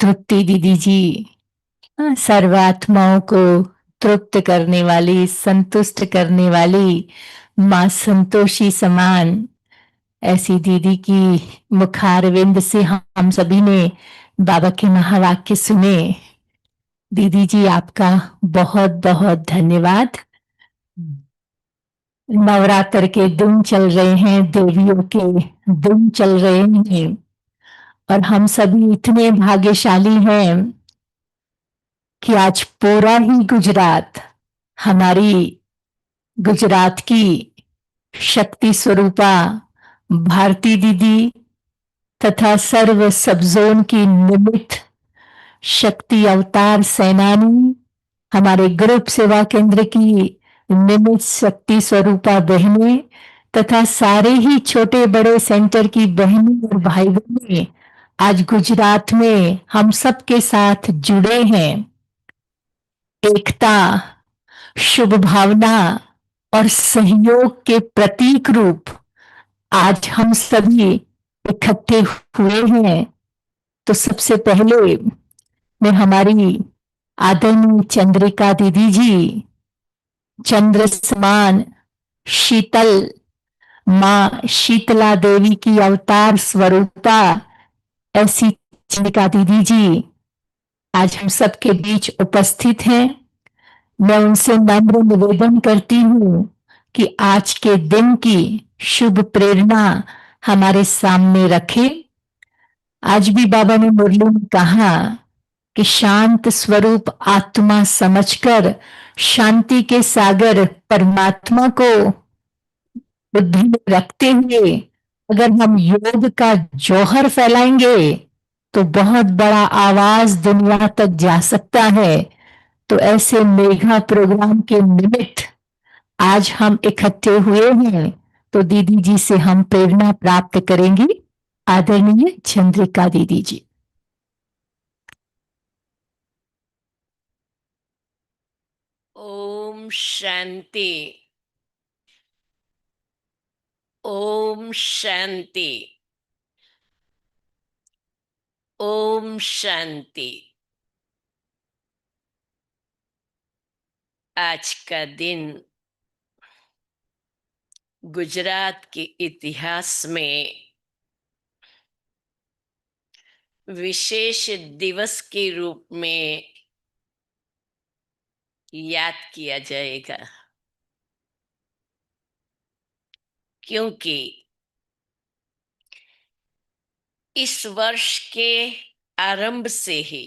तृप्ति दीदी जी, सर्वात्माओं को तृप्त करने वाली, संतुष्ट करने वाली, माँ संतोषी समान ऐसी दीदी की मुखारविंद से हम सभी ने बाबा के महावाक्य सुने। दीदी जी, आपका बहुत बहुत धन्यवाद। नवरात्र के दिन चल रहे हैं, देवियों के दिन चल रहे हैं, और हम सभी इतने भाग्यशाली हैं कि आज पूरा ही गुजरात हमारी गुजरात की शक्ति स्वरूपा भारती दीदी तथा सर्व सब जोन की निमित्त शक्ति अवतार सेनानी, हमारे ग्रुप सेवा केंद्र की निमित्त शक्ति स्वरूपा बहनें तथा सारे ही छोटे बड़े सेंटर की बहनें और भाई बहनें आज गुजरात में हम सब के साथ जुड़े हैं। एकता, शुभ भावना और सहयोग के प्रतीक रूप आज हम सभी इकट्ठे हुए हैं। तो सबसे पहले मैं हमारी आदरणीय चंद्रिका दीदी जी, चंद्र समान शीतल माँ शीतला देवी की अवतार स्वरूपा ऐसी चंद्रिका दीदी जी आज हम सबके बीच उपस्थित हैं। मैं उनसे नम्र निवेदन करती हूँ कि आज के दिन की शुभ प्रेरणा हमारे सामने रखें। आज भी बाबा ने मुरली में कहा कि शांत स्वरूप आत्मा समझकर शांति के सागर परमात्मा को बुद्धि में रखते हुए अगर हम योग का जौहर फैलाएंगे तो बहुत बड़ा आवाज दुनिया तक जा सकता है। तो ऐसे मेघा प्रोग्राम के निमित्त आज हम इकट्ठे हुए हैं, तो दीदी जी से हम प्रेरणा प्राप्त करेंगी। आदरणीय चंद्रिका दीदी जी। ओम शांति। ओम शांति। ओम शांति। आज का दिन गुजरात के इतिहास में विशेष दिवस के रूप में याद किया जाएगा, क्योंकि इस वर्ष के आरंभ से ही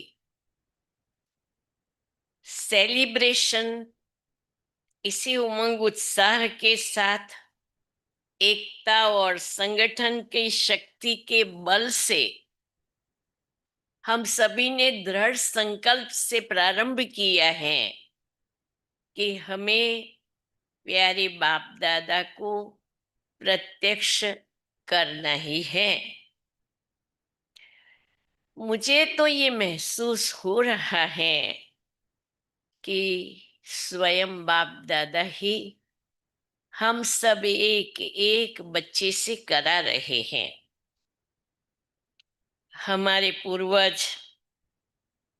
सेलिब्रेशन इसी उमंग उत्साह के साथ एकता और संगठन की शक्ति के बल से हम सभी ने दृढ़ संकल्प से प्रारंभ किया है कि हमें प्यारे बाप दादा को प्रत्यक्ष करना ही है। मुझे तो ये महसूस हो रहा है कि स्वयं बाप दादा ही हम सब एक एक बच्चे से करा रहे हैं। हमारे पूर्वज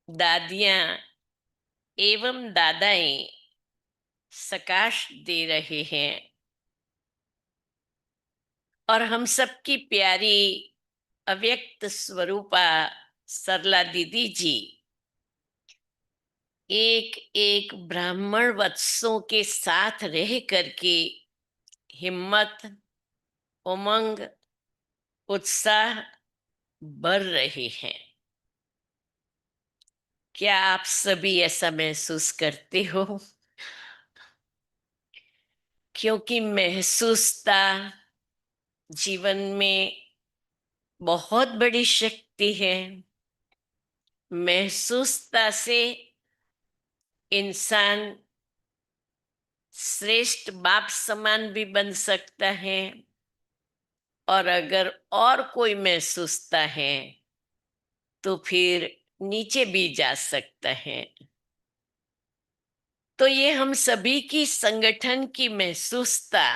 दादियां एवं दादाएं सकाश दे रहे हैं, और हम सबकी प्यारी अव्यक्त स्वरूपा सरला दीदी जी एक एक ब्राह्मण वत्सों के साथ रह करके हिम्मत, उमंग, उत्साह भर रहे हैं। क्या आप सभी ऐसा महसूस करते हो? क्योंकि महसूसता जीवन में बहुत बड़ी शक्ति है। महसूसता से इंसान श्रेष्ठ बाप समान भी बन सकता है, और अगर और कोई महसूसता है तो फिर नीचे भी जा सकता है। तो ये हम सभी की संगठन की महसूसता,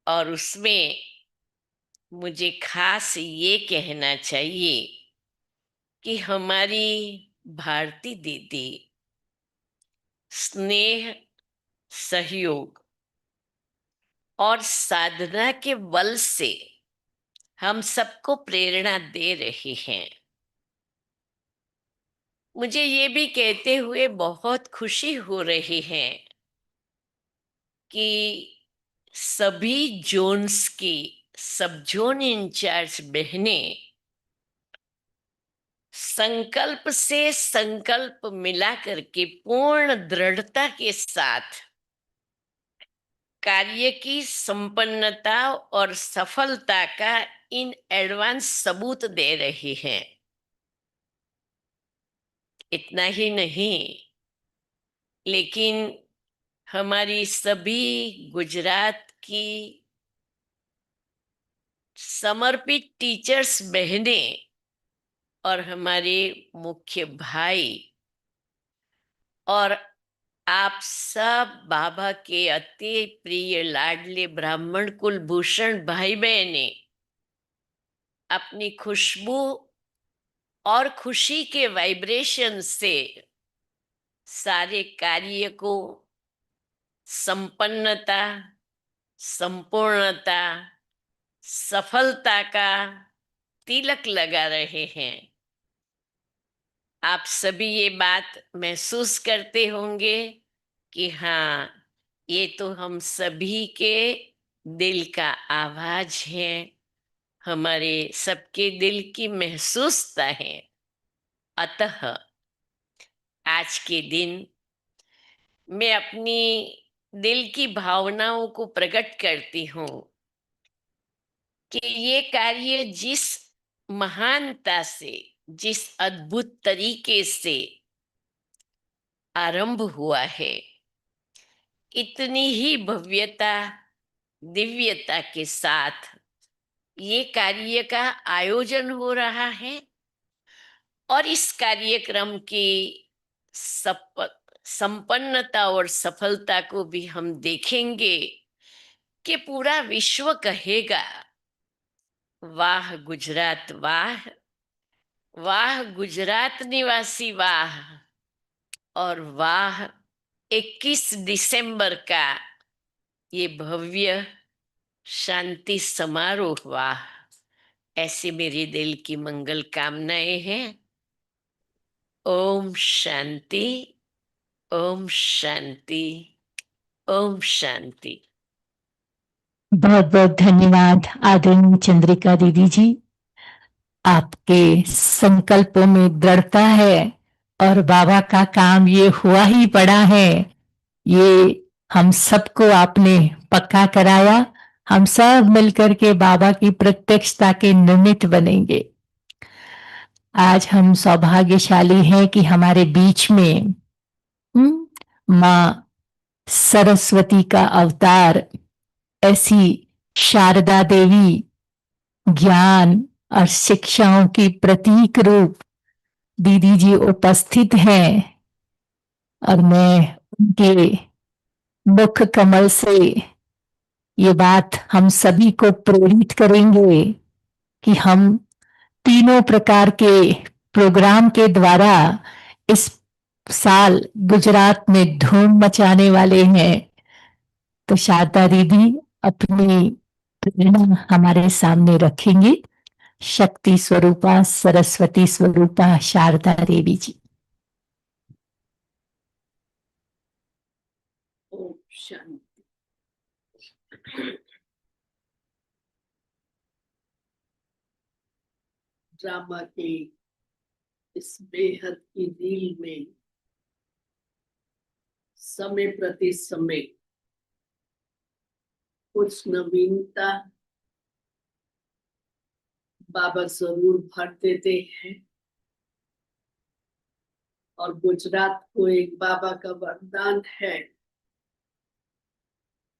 और उसमें मुझे खास ये कहना चाहिए कि हमारी भारती दीदी स्नेह, सहयोग और साधना के बल से हम सबको प्रेरणा दे रही हैं। मुझे ये भी कहते हुए बहुत खुशी हो रही है कि सभी जोन्स की सब जोन इंचार्ज बहनें संकल्प से संकल्प मिला करके पूर्ण दृढ़ता के साथ कार्य की संपन्नता और सफलता का इन एडवांस सबूत दे रही हैं। इतना ही नहीं, लेकिन हमारी सभी गुजरात की समर्पित टीचर्स बहनें और हमारे मुख्य भाई और आप सब बाबा के अति प्रिय लाडले ब्राह्मण कुलभूषण भाई बहने अपनी खुशबू और खुशी के वाइब्रेशन से सारे कार्य को संपन्नता, संपूर्णता, सफलता का तिलक लगा रहे हैं। आप सभी ये बात महसूस करते होंगे कि हाँ, ये तो हम सभी के दिल का आवाज है, हमारे सबके दिल की महसूसता है। अतः आज के दिन मैं अपनी दिल की भावनाओं को प्रकट करती हूँ कि ये कार्य जिस महानता से, जिस अद्भुत तरीके से आरंभ हुआ है, इतनी ही भव्यता, दिव्यता के साथ ये कार्य का आयोजन हो रहा है और इस कार्यक्रम की संपन्नता और सफलता को भी हम देखेंगे कि पूरा विश्व कहेगा, वाह गुजरात वाह, वाह गुजरात निवासी वाह, और वाह 21 दिसंबर का ये भव्य शांति समारोह वाह। ऐसी मेरी दिल की मंगल कामनाएं हैं। ओम शांति, ओम शांति, ओम शांति। बहुत बहुत धन्यवाद आदरणीय चंद्रिका दीदी जी। आपके संकल्पों में दृढ़ता है और बाबा का काम ये हुआ ही पड़ा है। ये हम सबको आपने पक्का कराया। हम सब मिलकर के बाबा की प्रत्यक्षता के निमित्त बनेंगे। आज हम सौभाग्यशाली हैं कि हमारे बीच में माँ सरस्वती का अवतार, ऐसी शारदा देवी ज्ञान और शिक्षाओं की प्रतीक रूप दीदी जी उपस्थित हैं और मैं उनके मुख कमल से ये बात हम सभी को प्रेरित करेंगे कि हम तीनों प्रकार के प्रोग्राम के द्वारा इस साल गुजरात में धूम मचाने वाले हैं। तो शारदा दीदी अपनी प्रेरणा हमारे सामने रखेंगे। शक्ति स्वरूपा, सरस्वती स्वरूपा शारदा देवी जी। ओम शांति। ड्रामा के इस बेहद की रील में समय प्रति समय कुछ नवीनता बाबा जरूर भर देते हैं और गुजरात को एक बाबा का वरदान है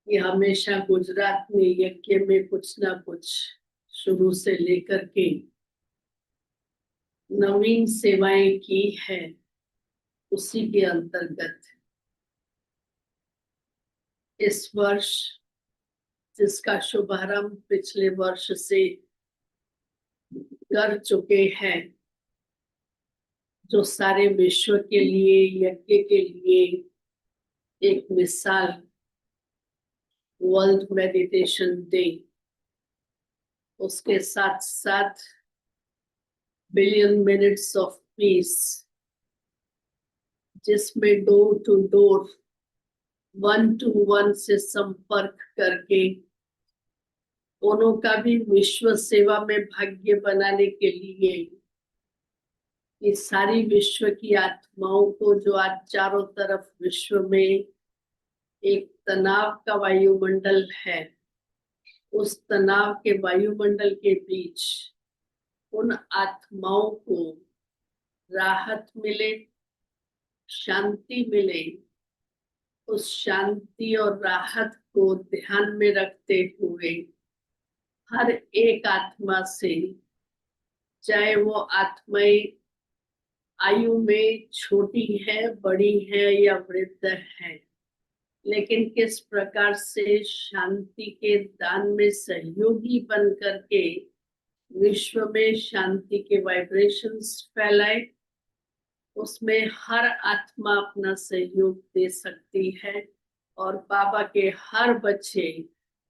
कि हमेशा गुजरात ने यज्ञ में कुछ ना कुछ शुरू से लेकर के नवीन सेवाएं की है। उसी के अंतर्गत इस वर्ष जिसका शुभारंभ पिछले वर्ष से कर चुके हैं, जो सारे विश्व के लिए, यज्ञ के लिए एक मिसाल, वर्ल्ड मेडिटेशन डे। उसके साथ साथ बिलियन मिनट्स ऑफ पीस, जिसमें डोर टू डोर, 1-to-1 से संपर्क करके दोनों का भी विश्व सेवा में भाग्य बनाने के लिए ये सारी विश्व की आत्माओं को, जो आज चारों तरफ विश्व में एक तनाव का वायुमंडल है, उस तनाव के वायुमंडल के बीच उन आत्माओं को राहत मिले, शांति मिले। उस शांति और राहत को ध्यान में रखते हुए हर एक आत्मा से, चाहे वो आत्माएं आयु में छोटी है, बड़ी है या वृद्ध है, लेकिन किस प्रकार से शांति के दान में सहयोगी बन करके विश्व में शांति के वाइब्रेशंस फैलाए, उसमें हर आत्मा अपना सहयोग दे सकती है। और बाबा के हर बच्चे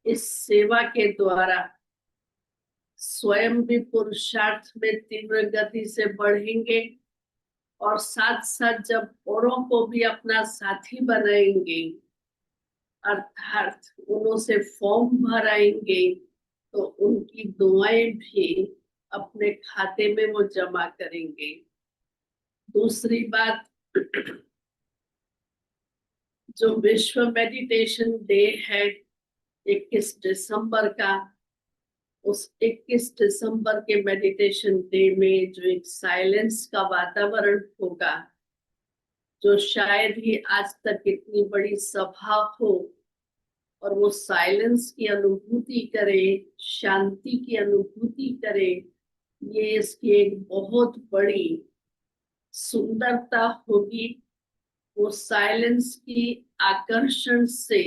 इस सेवा के द्वारा स्वयं भी पुरुषार्थ में तीव्र गति से बढ़ेंगे और साथ साथ जब औरों को भी अपना साथी बनाएंगे, अर्थात उन्हों से फॉर्म भराएंगे, तो उनकी दुआएं भी अपने खाते में वो जमा करेंगे। दूसरी बात, जो विश्व मेडिटेशन डे है 21 दिसंबर का, उस 21 दिसंबर के मेडिटेशन डे में जो एक साइलेंस का वातावरण होगा, जो शायद ही आज तक इतनी बड़ी सभा हो और वो साइलेंस की अनुभूति करे, शांति की अनुभूति करे, ये इसकी एक बहुत बड़ी सुंदरता होगी। वो साइलेंस की आकर्षण से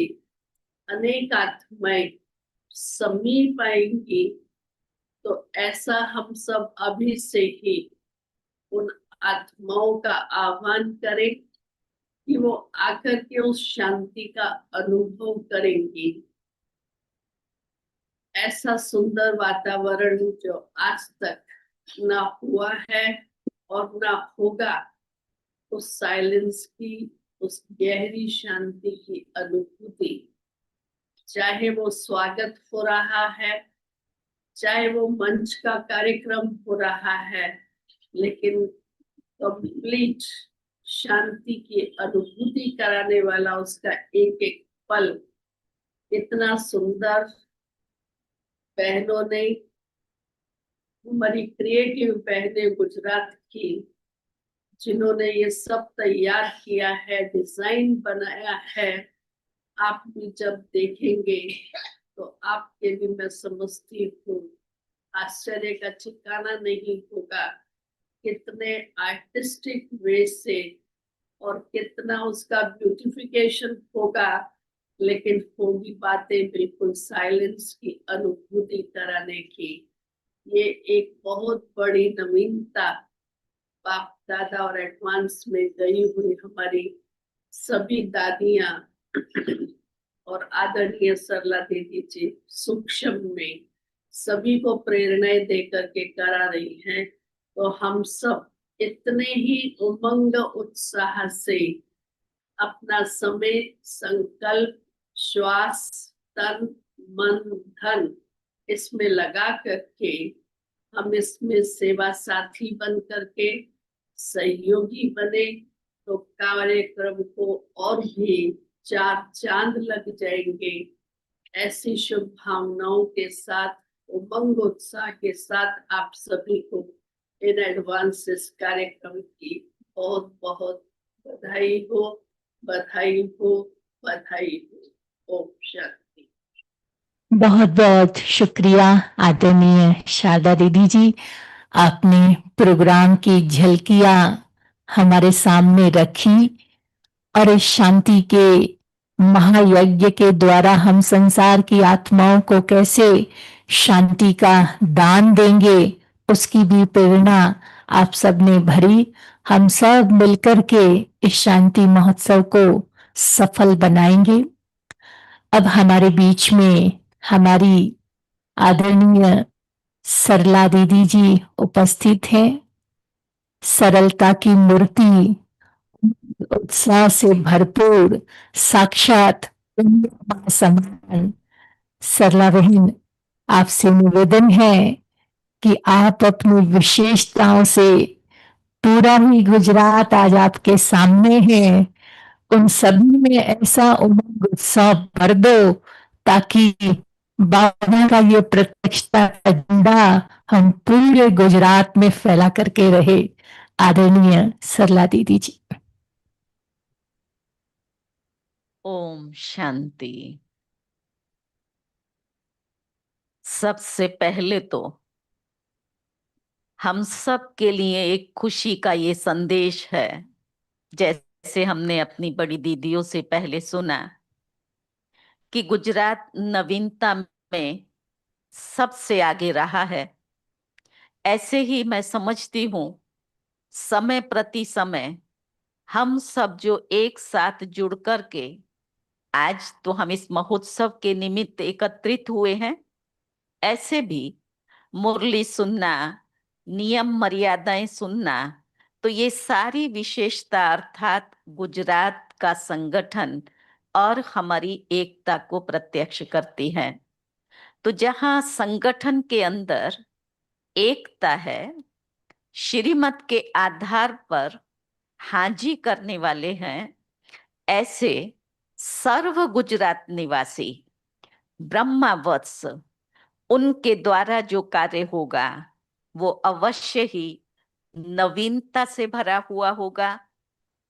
अनेक आत्माएं समीप आएंगी। तो ऐसा हम सब अभी से ही उन आत्माओं का आह्वान करें कि वो आकर के उस शांति का अनुभव करेंगी। ऐसा सुंदर वातावरण जो आज तक ना हुआ है और ना होगा, उस साइलेंस की, उस गहरी शांति की अनुभूति, चाहे वो स्वागत हो रहा है, चाहे वो मंच का कार्यक्रम हो रहा है, लेकिन कंप्लीट शांति की अनुभूति कराने वाला उसका एक एक पल इतना सुंदर। बहनों ने, हमारी क्रिएटिव बहनें गुजरात की, जिन्होंने ये सब तैयार किया है, डिजाइन बनाया है, आप भी जब देखेंगे तो आपके भी, मैं समझती हूँ, आश्चर्य का ठिकाना नहीं होगा। कितने आर्टिस्टिक वे से और कितना उसका ब्यूटिफिकेशन होगा, लेकिन होगी बातें बिल्कुल साइलेंस की अनुभूति कराने की। ये एक बहुत बड़ी नवीनता बाप दादा और एडवांस में गई हुई हमारी सभी दादियां और आदरणीय सरला दीदी जी सूक्ष्म में सभी को प्रेरणाएं दे करके करा रही हैं। तो हम सब इतने ही उमंग उत्साह से अपना समय, संकल्प, श्वास, तन, मन, धन इसमें लगा करके हम इसमें सेवा साथी बन करके सहयोगी बने, तो कार्यक्रम को और भी 4 चांद लग जाएंगे। ऐसी शुभ भावनाओं के साथ, उमंग उत्साह के साथ आप सभी को इन एडवांस इस कार्यक्रम की बहुत बहुत बधाई हो, बधाई हो, बधाई हो। ओम शांति। बहुत बहुत शुक्रिया आदरणीय शारदा दीदी जी, आपने प्रोग्राम की झलकियां हमारे सामने रखी और इस शांति के महायज्ञ के द्वारा हम संसार की आत्माओं को कैसे शांति का दान देंगे, उसकी भी प्रेरणा आप सबने भरी। हम सब मिलकर के इस शांति महोत्सव को सफल बनाएंगे। अब हमारे बीच में हमारी आदरणीय सरला दीदी जी उपस्थित है। सरलता की मूर्ति, उत्साह से भरपूर, साक्षात मां समान। सरला बहन, आपसे निवेदन है कि आप अपनी विशेषताओं से, पूरा ही गुजरात आज आपके सामने है, उन सभी में ऐसा उमंग उत्साह भर दो ताकि बाबा का ये प्रत्यक्षता का झंडा हम पूरे गुजरात में फैला करके रहे। आदरणीय सरला दीदी जी। ओम शांति। सबसे पहले तो हम सब के लिए एक खुशी का ये संदेश है, जैसे हमने अपनी बड़ी दीदियों से पहले सुना कि गुजरात नवीनता में सबसे आगे रहा है। ऐसे ही मैं समझती हूँ समय प्रति समय हम सब जो एक साथ जुड़ कर के आज तो हम इस महोत्सव के निमित्त एकत्रित हुए हैं, ऐसे भी मुरली सुनना, नियम मर्यादाएं सुनना, तो ये सारी विशेषता अर्थात गुजरात का संगठन और हमारी एकता को प्रत्यक्ष करती है। तो जहां संगठन के अंदर एकता है, श्रीमत के आधार पर हाजी करने वाले हैं, ऐसे सर्व गुजरात निवासी ब्रह्मावत्स, उनके द्वारा जो कार्य होगा वो अवश्य ही नवीनता से भरा हुआ होगा,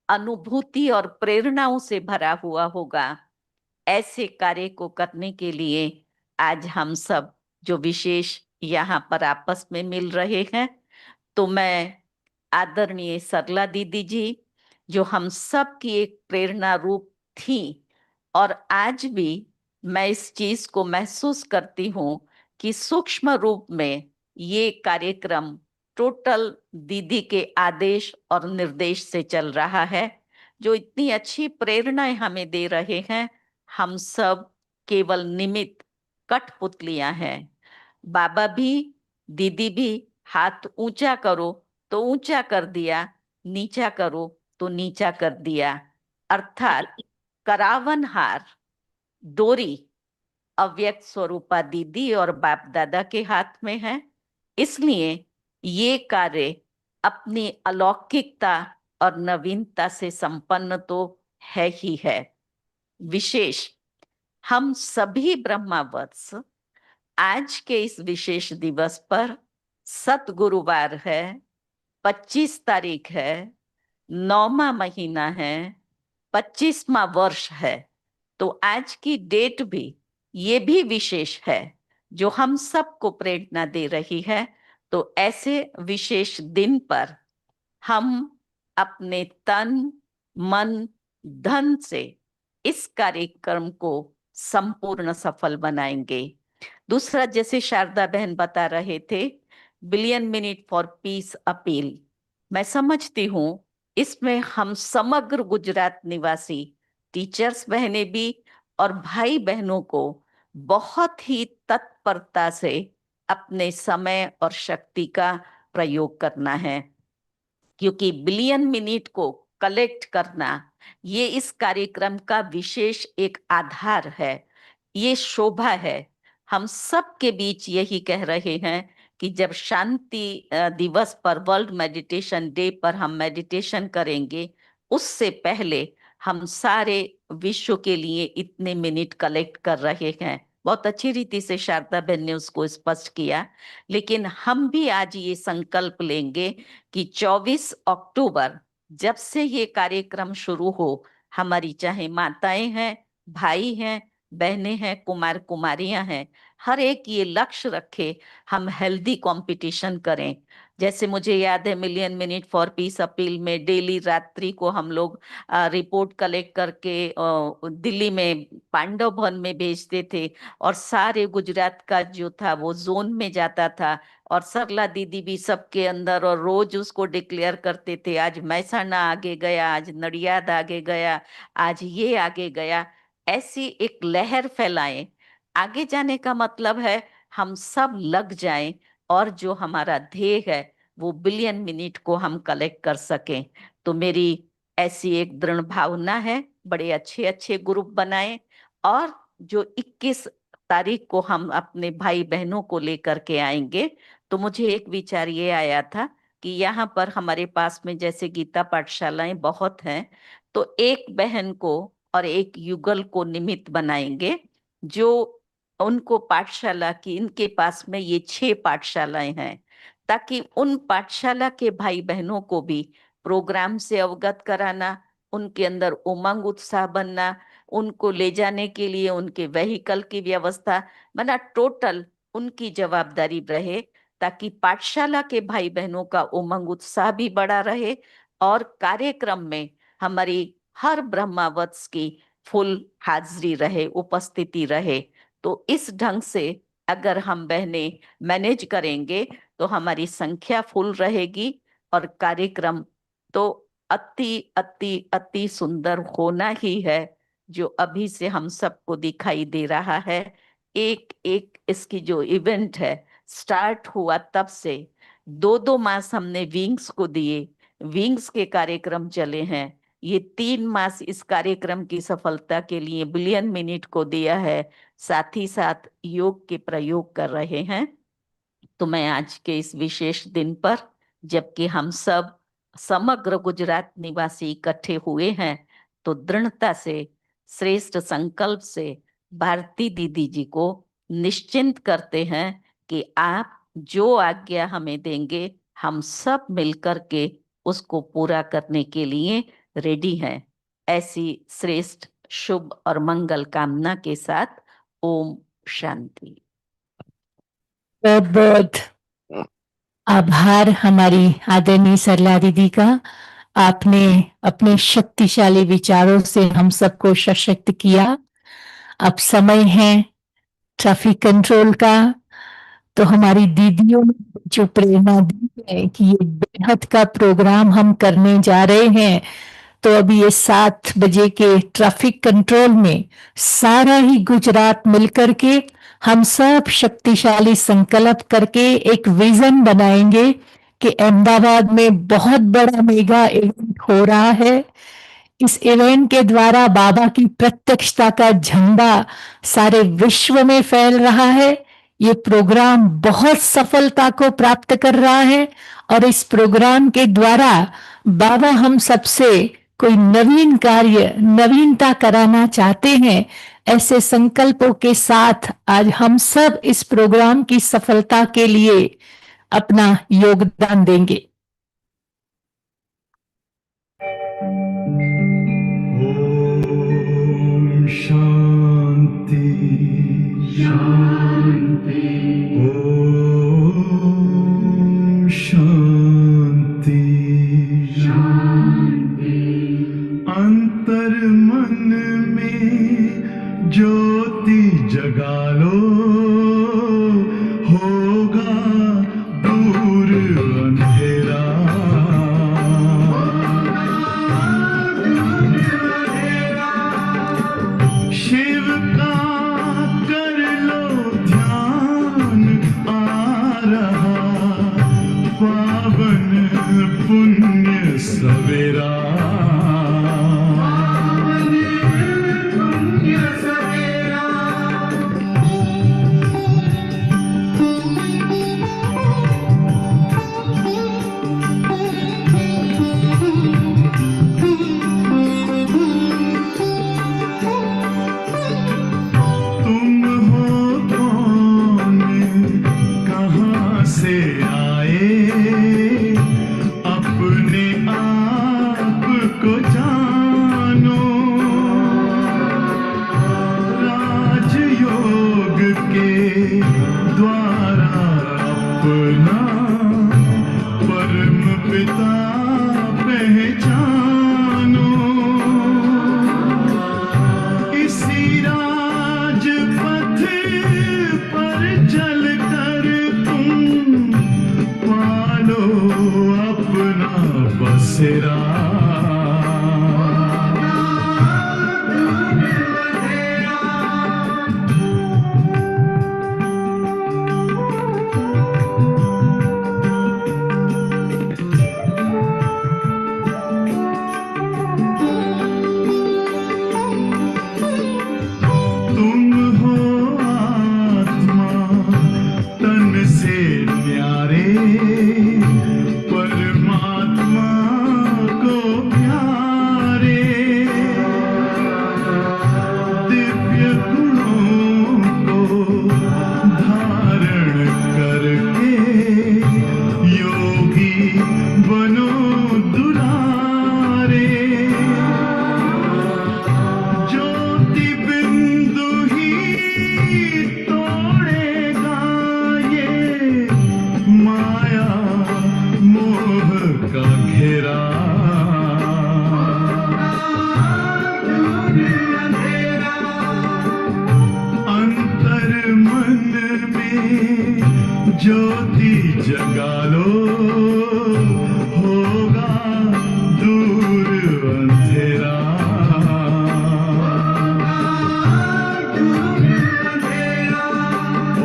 अनुभूति और प्रेरणाओं से भरा हुआ होगा। ऐसे कार्य को करने के लिए आज हम सब जो विशेष यहाँ पर आपस में मिल रहे हैं, तो मैं आदरणीय सरला दीदी जी, जो हम सब की एक प्रेरणा रूप थी और आज भी मैं इस चीज को महसूस करती हूँ कि सूक्ष्म रूप में ये कार्यक्रम टोटल दीदी के आदेश और निर्देश से चल रहा है, जो इतनी अच्छी प्रेरणाएं हमें दे रहे हैं। हम सब केवल निमित्त कठपुतलियां हैं। बाबा भी, दीदी भी हाथ ऊंचा करो तो ऊंचा कर दिया, नीचा करो तो नीचा कर दिया, अर्थात करावनहार डोरी अव्यक्त स्वरूपा दीदी और बाप दादा के हाथ में है। इसलिए ये कार्य अपनी अलौकिकता और नवीनता से संपन्न तो है ही है। विशेष हम सभी ब्रह्मावत्स आज के इस विशेष दिवस पर, सतगुरुवार है, 25 तारीख है, 9वां महीना है, 25वां वर्ष है, तो आज की डेट भी ये भी विशेष है जो हम सबको प्रेरणा दे रही है। तो ऐसे विशेष दिन पर हम अपने तन, मन, धन से इस कार्यक्रम को संपूर्ण सफल बनाएंगे। दूसरा, जैसे शारदा बहन बता रहे थे, billion minute for piece appeal, मैं समझती हूँ इसमें हम समग्र गुजरात निवासी टीचर्स बहनें भी और भाई बहनों को बहुत ही तत्परता से अपने समय और शक्ति का प्रयोग करना है, क्योंकि बिलियन मिनट को कलेक्ट करना ये इस कार्यक्रम का विशेष एक आधार है, ये शोभा है। हम सब के बीच यही कह रहे हैं कि जब शांति दिवस पर, वर्ल्ड मेडिटेशन डे पर हम मेडिटेशन करेंगे, उससे पहले हम सारे विश्व के लिए इतने मिनट कलेक्ट कर रहे हैं। बहुत अच्छी रीति से शारदा बहन ने उसको स्पष्ट किया। लेकिन हम भी आज ये संकल्प लेंगे कि 24 अक्टूबर जब से ये कार्यक्रम शुरू हो, हमारी चाहे माताएं हैं, भाई हैं, बहनें हैं, कुमार कुमारियां हैं, हर एक ये लक्ष्य रखे, हम हेल्दी कंपटीशन करें। जैसे मुझे याद है million minute for piece appeal में डेली रात्रि को हम लोग रिपोर्ट कलेक्ट करके दिल्ली में पांडव भवन में भेजते थे, और सारे गुजरात का जो था वो जोन में जाता था, और सरला दीदी भी सबके अंदर, और रोज उसको डिक्लेयर करते थे, आज महसाणा आगे गया, आज नडियाद आगे गया, आज ये आगे गया। ऐसी एक लहर फैलाएं। आगे जाने का मतलब है हम सब लग जाएं, और जो हमारा ध्येय है वो बिलियन मिनट को हम कलेक्ट कर सकें। तो मेरी ऐसी एक दृढ़ भावना है, बड़े अच्छे अच्छे ग्रुप बनाएं, और जो 21 तारीख को हम अपने भाई बहनों को लेकर के आएंगे। तो मुझे एक विचार ये आया था कि यहाँ पर हमारे पास में जैसे गीता पाठशालाएं बहुत हैं, तो एक बहन को और एक युगल को निमित्त बनाएंगे, जो उनको पाठशाला की, इनके पास में ये 6 पाठशालाएं हैं, ताकि उन पाठशाला के भाई बहनों को भी प्रोग्राम से अवगत कराना, उनके अंदर उमंग उत्साह बनना, उनको ले जाने के लिए उनके व्हीकल की व्यवस्था, मतलब टोटल उनकी जवाबदारी रहे, ताकि पाठशाला के भाई बहनों का उमंग उत्साह भी बढ़ा रहे, और कार्यक्रम में हमारी हर ब्रह्मावत्स की फुल हाजिरी रहे, उपस्थिति रहे। तो इस ढंग से अगर हम बहनें मैनेज करेंगे तो हमारी संख्या फुल रहेगी, और कार्यक्रम तो अति अति अति सुंदर होना ही है, जो अभी से हम सबको दिखाई दे रहा है। एक एक इसकी जो इवेंट है स्टार्ट हुआ तब से 2-2 मास हमने विंग्स को दिए, विंग्स के कार्यक्रम चले हैं। ये 3 मास इस कार्यक्रम की सफलता के लिए बिलियन मिनट को दिया है, साथ ही साथ योग के प्रयोग कर रहे हैं। तो मैं आज के इस विशेष दिन पर, जबकि हम सब समग्र गुजरात निवासी इकट्ठे हुए हैं, तो दृढ़ता से, श्रेष्ठ संकल्प से भारती दीदी जी को निश्चिंत करते हैं कि आप जो आज्ञा हमें देंगे हम सब मिलकर के उसको पूरा करने के लिए रेडी हैं। ऐसी श्रेष्ठ शुभ और मंगल कामना के साथ ओम शांति। बहुत बहुत आभार हमारी आदरणीय सरला दीदी का। आपने अपने शक्तिशाली विचारों से हम सबको सशक्त किया। अब समय है ट्रैफिक कंट्रोल का। तो हमारी दीदियों ने जो प्रेरणा दी है कि ये बेहद का प्रोग्राम हम करने जा रहे हैं, तो अभी ये 7 बजे के ट्रैफिक कंट्रोल में सारा ही गुजरात मिलकर के हम सब शक्तिशाली संकल्प करके एक विजन बनाएंगे कि अहमदाबाद में बहुत बड़ा मेगा इवेंट हो रहा है। इस इवेंट के द्वारा बाबा की प्रत्यक्षता का झंडा सारे विश्व में फैल रहा है। ये प्रोग्राम बहुत सफलता को प्राप्त कर रहा है, और इस प्रोग्राम के द्वारा बाबा हम सबसे कोई नवीन कार्य, नवीनता कराना चाहते हैं। ऐसे संकल्पों के साथ आज हम सब इस प्रोग्राम की सफलता के लिए अपना योगदान देंगे। ओम शांति शांति। ओम शांति शांति। अंतर मन में ज्योति जगा लो, होगा दूर अंधेरा। शिव का कर लो ध्यान, आ रहा पावन पुण्य सवेरा। तुम हो कौन, कहाँ से आए, अपने आप को अपना बसेरा तुम हो आत्मा तन से न्यारे परमात्मा को प्यारे दिव्य गुणों को धारण करके योगी बनो दुलारे ज्योति बिंदु ही तोड़ेगा ये माया मोह का घेरा अंतर मन में ज्योति जगा लो होगा दूर अंधेरा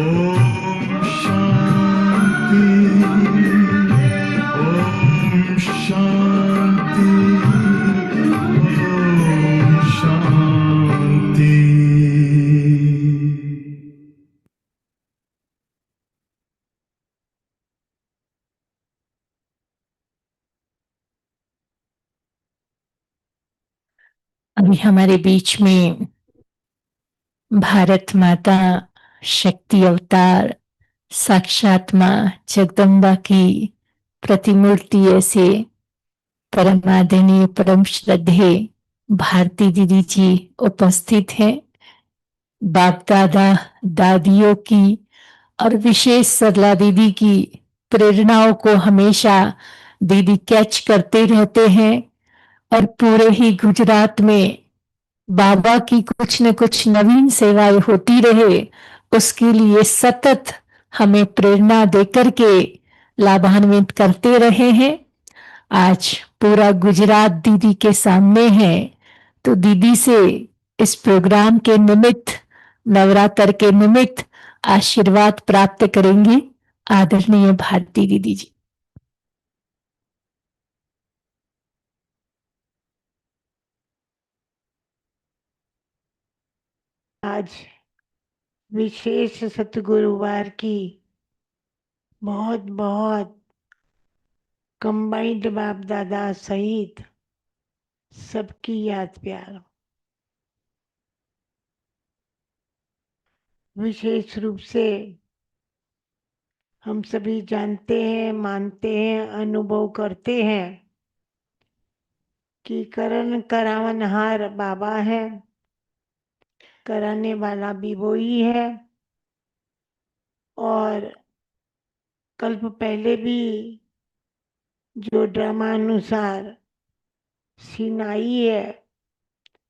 ओम शांति ओम शांति ओम शांति। अभी हमारे बीच में भारत माता शक्ति अवतार साक्षात माँ जगदम्बा की प्रतिमूर्ति ऐसे परम आदरणीय परम श्रद्धेय भारती दीदी जी उपस्थित है। बाप दादा दादियों की और विशेष सरला दीदी की प्रेरणाओं को हमेशा दीदी कैच करते रहते हैं और पूरे ही गुजरात में बाबा की कुछ न कुछ नवीन सेवाएं होती रहे उसके लिए सतत हमें प्रेरणा देकर के लाभान्वित करते रहे हैं। आज पूरा गुजरात दीदी के सामने है तो दीदी से इस प्रोग्राम के निमित्त नवरात्र के निमित्त आशीर्वाद प्राप्त करेंगे आदरणीय भारती दीदी जी। आज विशेष सतगुरुवार की बहुत बहुत कंबाइंड बाप दादा सहित सबकी याद प्यार। विशेष रूप से हम सभी जानते हैं, मानते हैं, अनुभव करते हैं कि करन करावनहार बाबा है, कराने वाला भी वही है। और कल्प पहले भी जो ड्रामा अनुसार सीन आई है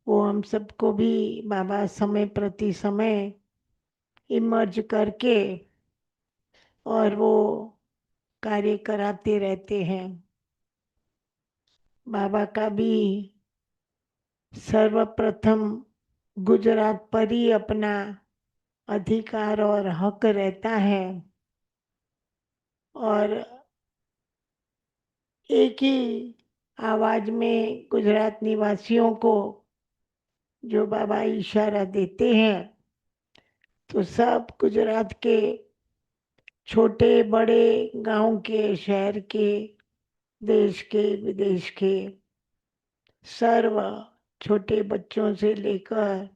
वो हम सबको भी बाबा समय प्रति समय इमर्ज करके और वो कार्य कराते रहते हैं। बाबा का भी सर्वप्रथम गुजरात पर ही अपना अधिकार और हक रहता है और एक ही आवाज में गुजरात निवासियों को जो बाबा इशारा देते हैं तो सब गुजरात के छोटे बड़े गांव के, शहर के, देश के, विदेश के सर्व छोटे बच्चों से लेकर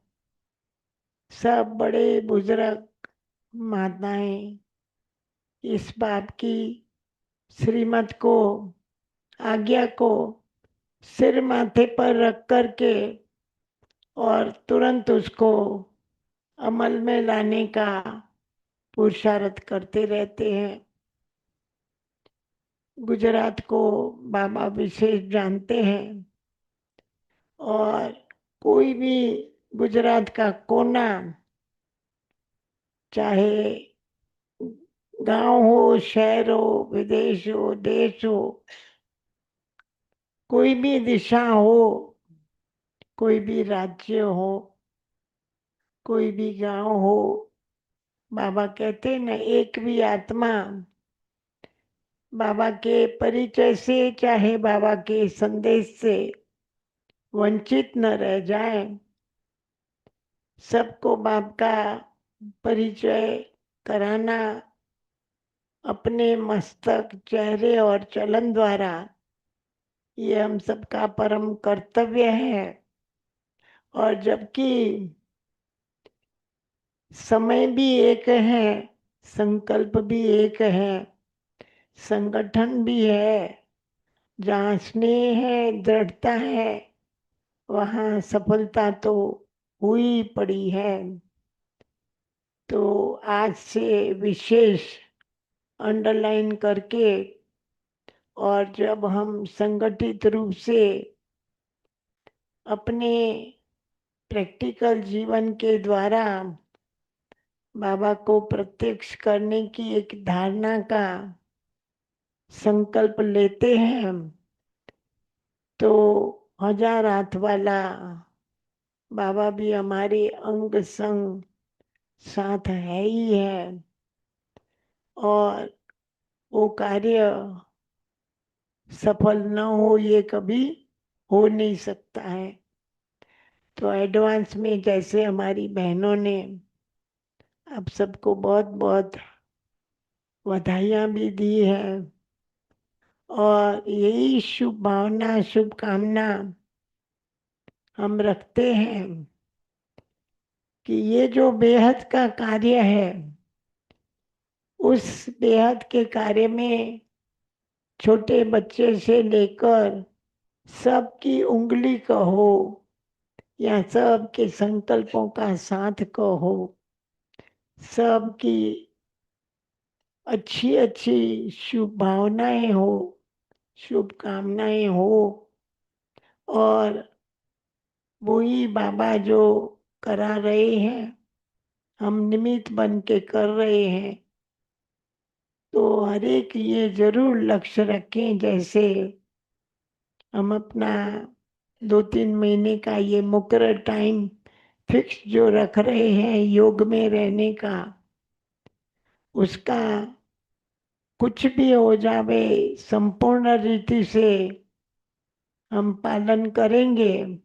सब बड़े बुजुर्ग माताएं इस बाप की श्रीमत को, आज्ञा को सिर माथे पर रख कर के और तुरंत उसको अमल में लाने का पुरुषार्थ करते रहते हैं। गुजरात को बाबा विशेष जानते हैं और कोई भी गुजरात का कोना, चाहे गांव हो, शहर हो, विदेश हो, देश हो, कोई भी दिशा हो, कोई भी राज्य हो, कोई भी गांव हो, बाबा कहते हैं ना, एक भी आत्मा बाबा के परिचय से, चाहे बाबा के संदेश से वंचित न रह जाए। सबको बाप का परिचय कराना अपने मस्तक, चेहरे और चलन द्वारा, ये हम सबका परम कर्तव्य है। और जबकि समय भी एक है, संकल्प भी एक है, संगठन भी है, जहाँ स्नेह है, दृढ़ता है, वहाँ सफलता तो हुई पड़ी है। तो आज से विशेष अंडरलाइन करके, और जब हम संगठित रूप से अपने प्रैक्टिकल जीवन के द्वारा बाबा को प्रत्यक्ष करने की एक धारणा का संकल्प लेते हैं, तो हजार हाथ वाला बाबा भी हमारे अंग संग साथ है ही है। और वो कार्य सफल न हो, ये कभी हो नहीं सकता है। तो एडवांस में जैसे हमारी बहनों ने आप सबको बहुत बहुत बधाइयाँ भी दी है, और यही शुभ भावना, शुभकामना हम रखते हैं कि ये जो बेहद का कार्य है, उस बेहद के कार्य में छोटे बच्चे से लेकर सबकी उंगली कहो या सबके संकल्पों का साथ कहो, सबकी अच्छी अच्छी शुभ भावनाएं हो, शुभकामनाएं हो, और वही बाबा जो करा रहे हैं, हम निमित्त बन के कर रहे हैं। तो हर एक ये जरूर लक्ष्य रखें, जैसे हम अपना 2-3 महीने का ये मुकर्रर टाइम फिक्स जो रख रहे हैं योग में रहने का, उसका कुछ भी हो जावे, संपूर्ण रीति से हम पालन करेंगे।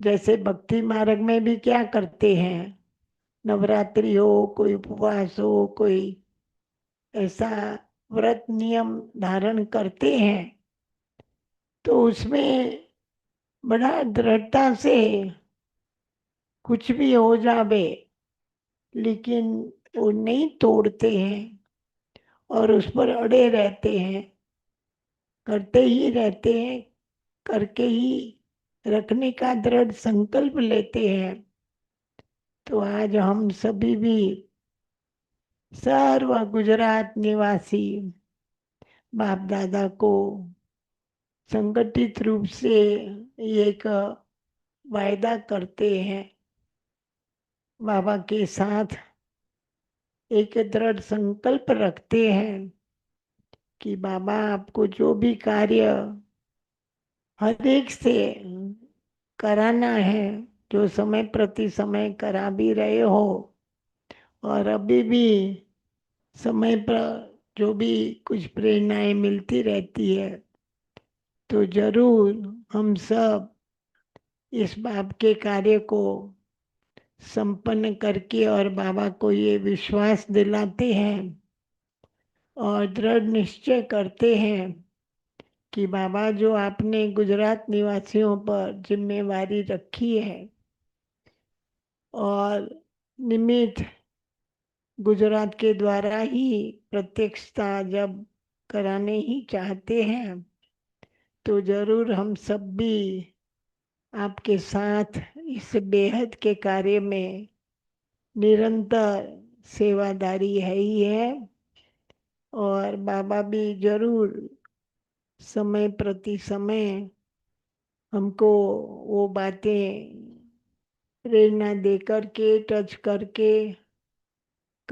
जैसे भक्ति मार्ग में भी क्या करते हैं, नवरात्रि हो, कोई उपवास हो, कोई ऐसा व्रत नियम धारण करते हैं, तो उसमें बड़ा दृढ़ता से कुछ भी हो जावे, लेकिन वो नहीं तोड़ते हैं और उस पर अड़े रहते हैं, करते ही रहते हैं, करके ही रखने का दृढ़ संकल्प लेते हैं। तो आज हम सभी भी सर्व गुजरात निवासी बाप दादा को संगठित रूप से एक वायदा करते हैं, बाबा के साथ एक दृढ़ संकल्प रखते हैं कि बाबा आपको जो भी कार्य हर एक से कराना है, जो समय प्रति समय करा भी रहे हो, और अभी भी समय पर जो भी कुछ प्रेरणाएं मिलती रहती है, तो जरूर हम सब इस बाप के कार्य को संपन्न करके और बाबा को ये विश्वास दिलाते हैं और दृढ़ निश्चय करते हैं कि बाबा जो आपने गुजरात निवासियों पर जिम्मेवारी रखी है, और निमित्त गुजरात के द्वारा ही प्रत्यक्षता जब कराने ही चाहते हैं, तो जरूर हम सब भी आपके साथ इस बेहद के कार्य में निरंतर सेवादारी है ही है। और बाबा भी जरूर समय प्रति समय हमको वो बातें प्रेरणा दे करके, टच करके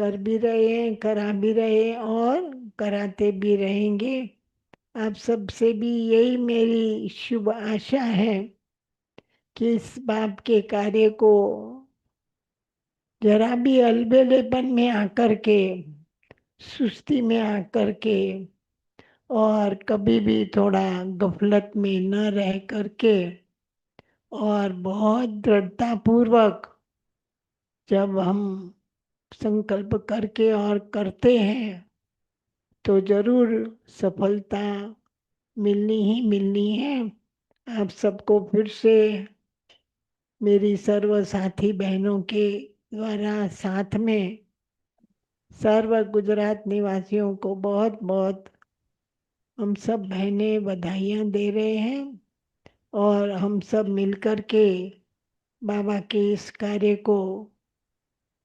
कर भी रहे हैं, करा भी रहे हैं और कराते भी रहेंगे। आप सबसे भी यही मेरी शुभ आशा है कि इस बाप के कार्य को जरा भी अलबेलेपन में आकर के, सुस्ती में आकर के और कभी भी थोड़ा गफलत में न रह करके और बहुत दृढ़ता पूर्वक जब हम संकल्प करके और करते हैं तो जरूर सफलता मिलनी ही मिलनी है। आप सबको फिर से मेरी सर्व साथी बहनों के द्वारा साथ में सर्व गुजरात निवासियों को बहुत बहुत हम सब बहनें बधाइयाँ दे रहे हैं और हम सब मिलकर के बाबा के इस कार्य को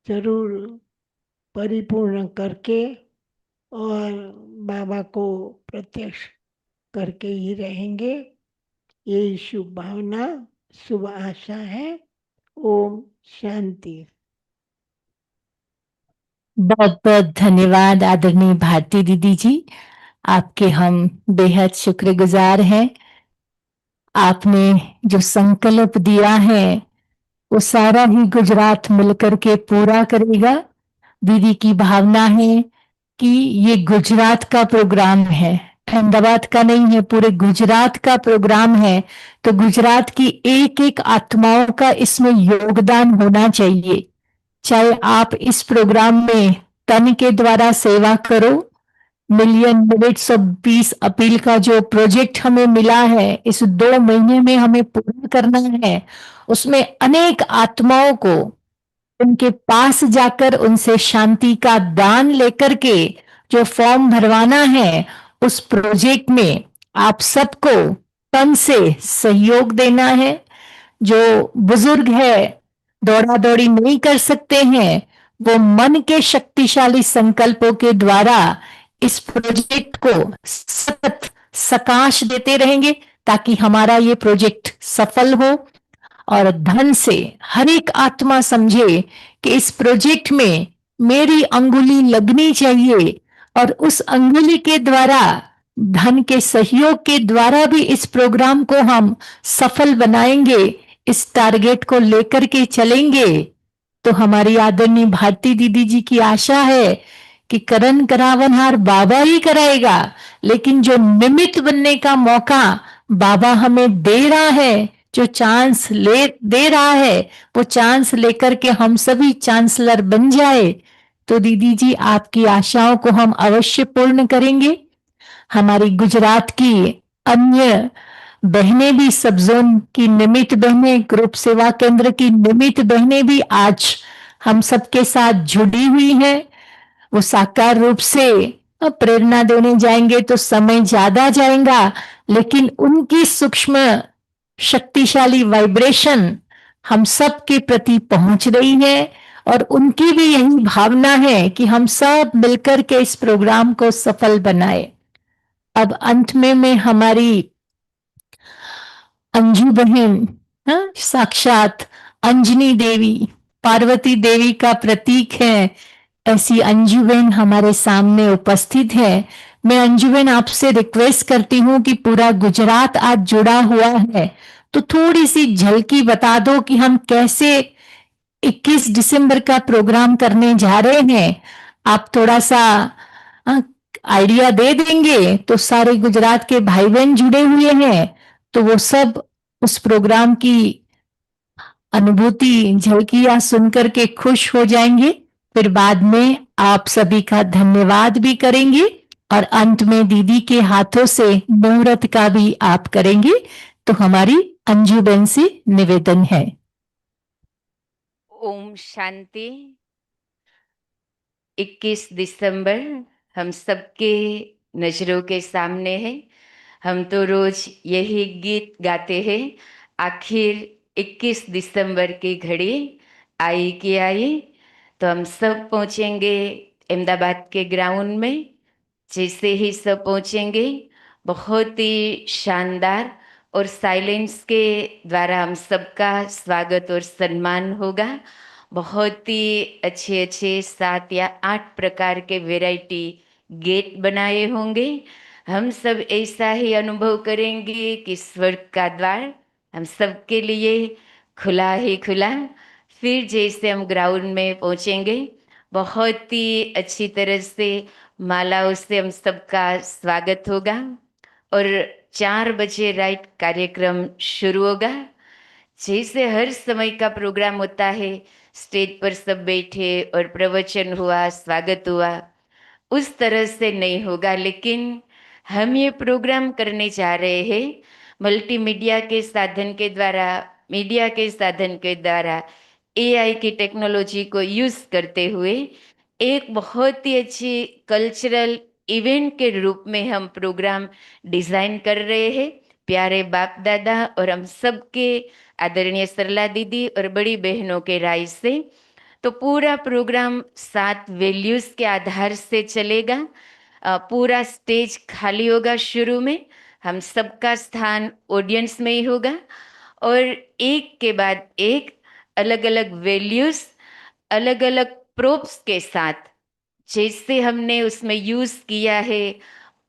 जरूर परिपूर्ण करके और बाबा को प्रत्यक्ष करके ही रहेंगे। यही शुभ भावना, शुभ आशा है। ओम शांति। बहुत बहुत धन्यवाद आदरणीय भारती दीदी जी, आपके हम बेहद शुक्रगुजार हैं। आपने जो संकल्प दिया है वो सारा ही गुजरात मिलकर के पूरा करेगा। दीदी की भावना है कि ये गुजरात का प्रोग्राम है, अहमदाबाद का नहीं है, पूरे गुजरात का प्रोग्राम है। तो गुजरात की एक एक आत्माओं का इसमें योगदान होना चाहिए। चाहे आप इस प्रोग्राम में तन के द्वारा सेवा करो, million minutes of peace appeal का जो प्रोजेक्ट हमें मिला है इस 2 महीने में हमें पूरा करना है, उसमें अनेक आत्माओं को उनके पास जाकर उनसे शांति का दान लेकर के जो फॉर्म भरवाना है, उस प्रोजेक्ट में आप सबको तन से सहयोग देना है। जो बुजुर्ग है, दौड़ा दौड़ी नहीं कर सकते हैं, वो मन के शक्तिशाली संकल्पों के द्वारा इस प्रोजेक्ट को सतत सकाश देते रहेंगे ताकि हमारा ये प्रोजेक्ट सफल हो। और धन से हर एक आत्मा समझे कि इस प्रोजेक्ट में मेरी अंगुली लगनी चाहिए और उस अंगुली के द्वारा, धन के सहयोग के द्वारा भी इस प्रोग्राम को हम सफल बनाएंगे, इस टारगेट को लेकर के चलेंगे। तो हमारी आदरणीय भारती दीदी जी की आशा है कि करण करावनहार बाबा ही कराएगा, लेकिन जो निमित्त बनने का मौका बाबा हमें दे रहा है, जो चांस दे रहा है, वो चांस लेकर के हम सभी चांसलर बन जाए। तो दीदी जी, आपकी आशाओं को हम अवश्य पूर्ण करेंगे। हमारी गुजरात की अन्य बहनें भी, सब जोन की निमित्त बहनें, ग्रुप सेवा केंद्र की निमित्त बहनें भी आज हम सबके साथ जुड़ी हुई हैं। वो साकार रूप से प्रेरणा देने जाएंगे तो समय ज्यादा जाएगा, लेकिन उनकी सूक्ष्म शक्तिशाली वाइब्रेशन हम सब के प्रति पहुंच रही है और उनकी भी यही भावना है कि हम सब मिलकर के इस प्रोग्राम को सफल बनाए। अब अंत में मैं हमारी अंजू बहन, साक्षात अंजनी देवी, पार्वती देवी का प्रतीक है, ऐसी अंजू बहन हमारे सामने उपस्थित है। मैं अंजू बहन आपसे रिक्वेस्ट करती हूँ कि पूरा गुजरात आज जुड़ा हुआ है, तो थोड़ी सी झलकी बता दो कि हम कैसे 21 दिसंबर का प्रोग्राम करने जा रहे हैं। आप थोड़ा सा आइडिया दे देंगे तो सारे गुजरात के भाई बहन जुड़े हुए हैं, तो वो सब उस प्रोग्राम की अनुभूति, झलकियां सुनकर के खुश हो जाएंगे। फिर बाद में आप सभी का धन्यवाद भी करेंगे और अंत में दीदी के हाथों से मुहूर्त का भी आप करेंगे। तो हमारी अंजू बहन से निवेदन है। ओम शांति। 21 दिसंबर हम सबके नजरों के सामने है। हम तो रोज यही गीत गाते हैं, आखिर 21 दिसंबर की घड़ी आई कि आई। तो हम सब पहुंचेंगे अहमदाबाद के ग्राउंड में। जैसे ही सब पहुंचेंगे, बहुत ही शानदार और साइलेंस के द्वारा हम सबका स्वागत और सम्मान होगा। बहुत ही अच्छे अच्छे 7 या 8 प्रकार के वैरायटी गेट बनाए होंगे। हम सब ऐसा ही अनुभव करेंगे कि स्वर्ग का द्वार हम सबके लिए खुला ही खुला। फिर जैसे हम ग्राउंड में पहुंचेंगे, बहुत ही अच्छी तरह से मालाओं से हम सबका स्वागत होगा और 4 बजे राइट कार्यक्रम शुरू होगा। जैसे हर समय का प्रोग्राम होता है, स्टेज पर सब बैठे और प्रवचन हुआ, स्वागत हुआ, उस तरह से नहीं होगा। लेकिन हम ये प्रोग्राम करने जा रहे हैं मल्टीमीडिया के साधन के द्वारा, मीडिया के साधन के द्वारा, एआई की टेक्नोलॉजी को यूज करते हुए एक बहुत ही अच्छी कल्चरल इवेंट के रूप में हम प्रोग्राम डिजाइन कर रहे हैं। प्यारे बाप दादा और हम सबके आदरणीय सरला दीदी और बड़ी बहनों के राय से तो पूरा प्रोग्राम 7 वैल्यूज के आधार से चलेगा। पूरा स्टेज खाली होगा। शुरू में हम सबका स्थान ऑडियंस में ही होगा और एक के बाद एक अलग अलग वैल्यूज, अलग अलग प्रोप्स के साथ, जैसे हमने उसमें यूज किया है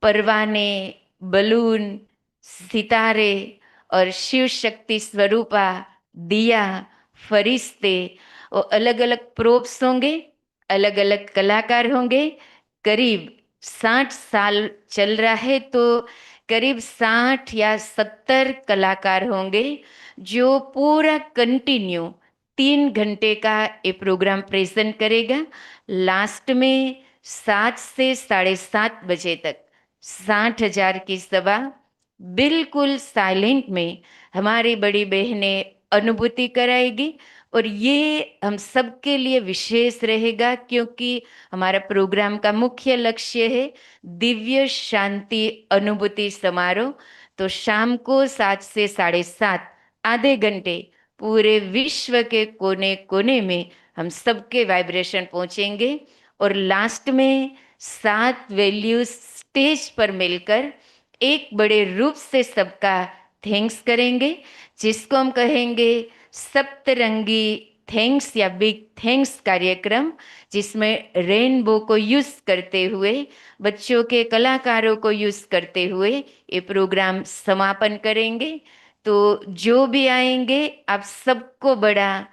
परवाने, बलून, सितारे और शिव शक्ति स्वरूपा, दिया, फरिश्ते, वो अलग अलग प्रोप्स होंगे, अलग अलग कलाकार होंगे। करीब 60 साल चल रहा है तो करीब 60 या 70 कलाकार होंगे जो पूरा कंटिन्यू 3 घंटे का ये प्रोग्राम प्रेजेंट करेगा। लास्ट में 7 से 7:30 बजे तक 60,000 की सभा बिल्कुल साइलेंट में हमारी बड़ी बहनें अनुभूति कराएगी। और ये हम सबके लिए विशेष रहेगा क्योंकि हमारा प्रोग्राम का मुख्य लक्ष्य है दिव्य शांति अनुभूति समारोह। तो शाम को 7 से 7:30 आधे घंटे पूरे विश्व के कोने कोने में हम सबके वाइब्रेशन पहुंचेंगे और लास्ट में 7 वैल्यूज स्टेज पर मिलकर एक बड़े रूप से सबका थैंक्स करेंगे, जिसको हम कहेंगे सप्तरंगी थैंक्स या बिग थैंक्स कार्यक्रम, जिसमें रेनबो को यूज करते हुए, बच्चों के कलाकारों को यूज करते हुए ये प्रोग्राम समापन करेंगे। तो जो भी आएंगे आप सबको बड़ा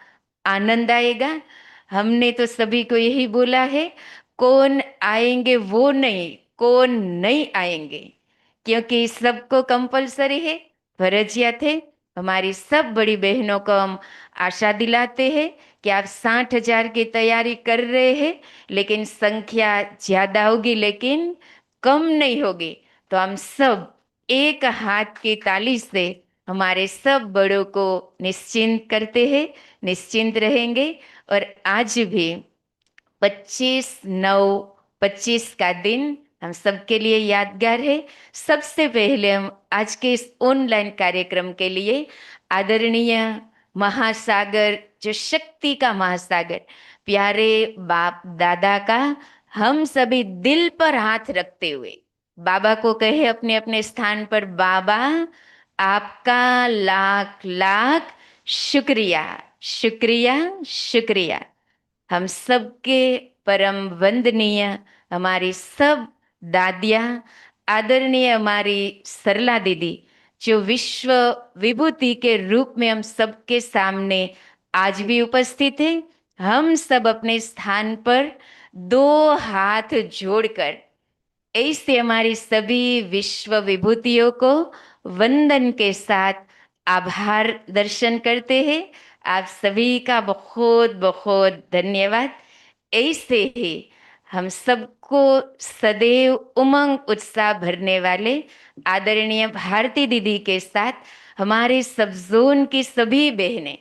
आनंद आएगा। हमने तो सभी को यही बोला है, कौन आएंगे वो नहीं, कौन नहीं आएंगे, क्योंकि सबको कंपलसरी है, फर्जियात है। हमारी सब बड़ी बहनों को हम आशा दिलाते हैं कि आप 60,000 की तैयारी कर रहे हैं, लेकिन संख्या ज्यादा होगी लेकिन कम नहीं होगी। तो हम सब एक हाथ की ताली से हमारे सब बड़ों को निश्चिंत करते हैं, निश्चिंत रहेंगे। और आज भी 25/9/25 का दिन हम सबके लिए यादगार है। सबसे पहले हम आज के इस ऑनलाइन कार्यक्रम के लिए आदरणीय महासागर, जो शक्ति का महासागर, प्यारे बाप दादा का हम सभी दिल पर हाथ रखते हुए बाबा को कहे अपने अपने स्थान पर, बाबा आपका लाख लाख शुक्रिया, शुक्रिया, शुक्रिया। हम सबके परम वंदनीय हमारी सब दादियाँ, आदरणीय हमारी सरला दीदी, जो विश्व विभूति के रूप में हम सबके सामने आज भी उपस्थित है। हम सब अपने स्थान पर 2 हाथ जोड़कर ऐसे हमारी सभी विश्व विभूतियों को वंदन के साथ आभार दर्शन करते हैं। आप सभी का बहुत बहुत धन्यवाद। ऐसे ही हम सबको सदैव उमंग उत्साह भरने वाले आदरणीय भारती दीदी के साथ हमारे सब जोन की सभी बहनें,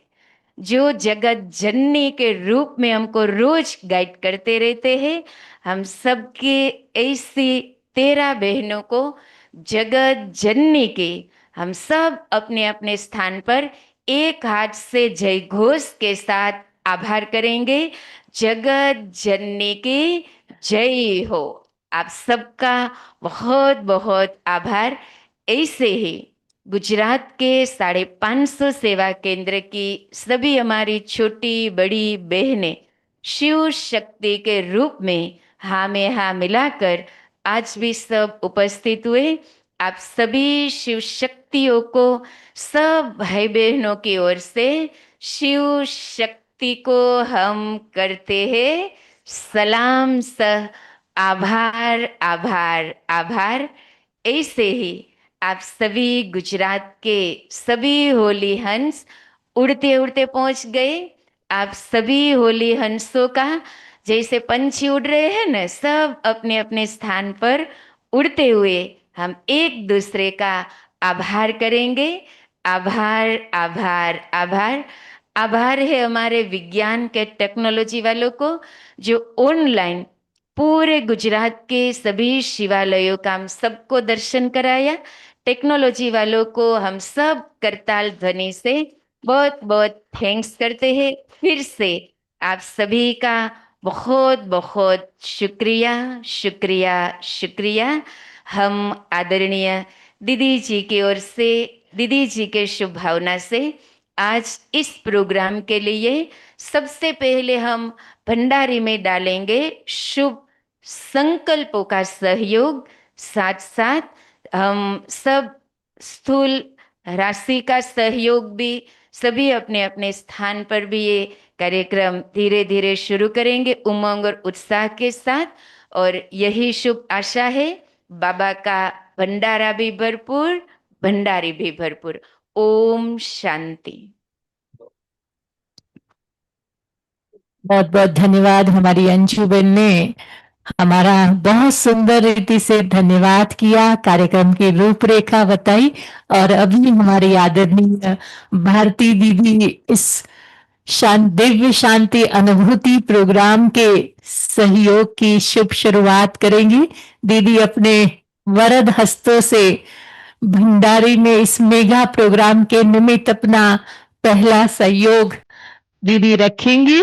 जो जगत जननी के रूप में हमको रोज गाइड करते रहते हैं, हम सबके ऐसी 13 बहनों को जगत जननी के हम सब अपने अपने स्थान पर एक हाथ से जय घोष के साथ आभार करेंगे। जगत जननी की जय हो। आप सबका बहुत बहुत आभार। ऐसे ही गुजरात के 550 सेवा केंद्र की सभी हमारी छोटी बड़ी बहनें शिव शक्ति के रूप में हाँ में हाँ मिलाकर आज भी सब उपस्थित हुए। आप सभी शिव शक्तियों को सब भाई बहनों की ओर से शिव शक्ति को हम करते हैं सलाम सह आभार आभार आभार। ऐसे ही आप सभी गुजरात के सभी होली हंस उड़ते उड़ते पहुंच गए। आप सभी होली हंसों का जैसे पंछी उड़ रहे हैं ना, सब अपने अपने स्थान पर उड़ते हुए हम एक दूसरे का आभार करेंगे। आभार आभार आभार। आभार है हमारे विज्ञान के टेक्नोलॉजी वालों को जो ऑनलाइन पूरे गुजरात के सभी शिवालयों का हम सबको दर्शन कराया। टेक्नोलॉजी वालों को हम सब करताल ध्वनि से बहुत बहुत थैंक्स करते हैं। फिर से आप सभी का बहुत बहुत शुक्रिया शुक्रिया शुक्रिया। हम आदरणीय दीदी जी की ओर से, दीदी जी के शुभ भावना से आज इस प्रोग्राम के लिए सबसे पहले हम भंडारी में डालेंगे शुभ संकल्पों का सहयोग। साथ साथ हम सब स्थूल राशि का सहयोग भी सभी अपने अपने स्थान पर भी ये कार्यक्रम धीरे धीरे शुरू करेंगे उमंग और उत्साह के साथ। और यही शुभ आशा है बाबा का भंडारा भी भरपूर, भंडारी भी भरपूर। ओम शांति। बहुत बहुत धन्यवाद। हमारी अंशु बहन ने हमारा बहुत सुंदर रीति से धन्यवाद किया, कार्यक्रम की रूपरेखा बताई और अभी हमारी आदरणीय भारती दीदी इस दिव्य शांति अनुभूति प्रोग्राम के सहयोग की शुभ शुरुआत करेंगी। दीदी अपने वरद हस्तों से भंडारी में इस मेगा प्रोग्राम के निमित्त अपना पहला सहयोग दीदी रखेंगी।